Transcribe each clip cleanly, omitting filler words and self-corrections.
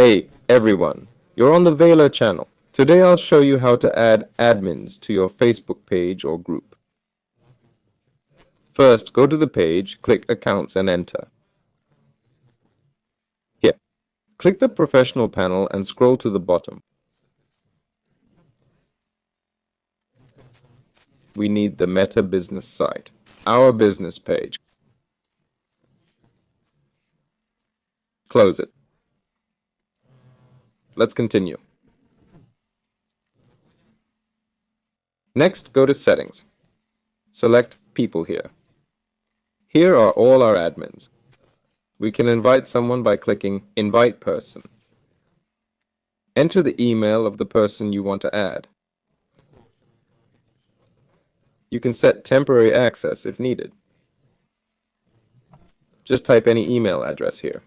Hey everyone, you're on the Vela channel. Today I'll show you how to add admins to your Facebook page or group. First, go to the page, click Accounts and enter. Here, click the Professional panel and scroll to the bottom. We need the Meta Business site, our business page. Close it. Let's continue. Next, go to Settings. Select People here. Here are all our admins. We can invite someone by clicking Invite Person. Enter the email of the person you want to add. You can set temporary access if needed. Just type any email address here.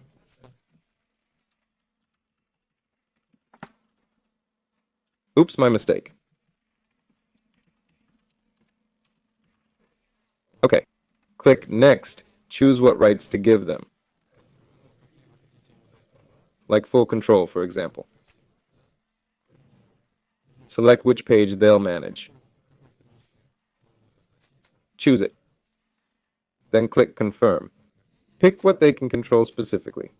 Oops, my mistake. Okay, click Next. Choose what rights to give them, like full control, for example. Select which page they'll manage. Choose it. Then click Confirm. Pick what they can control specifically.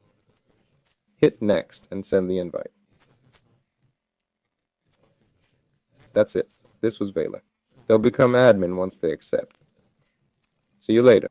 Hit Next and send the invite. That's it. This was Vela. They'll become admin once they accept. See you later.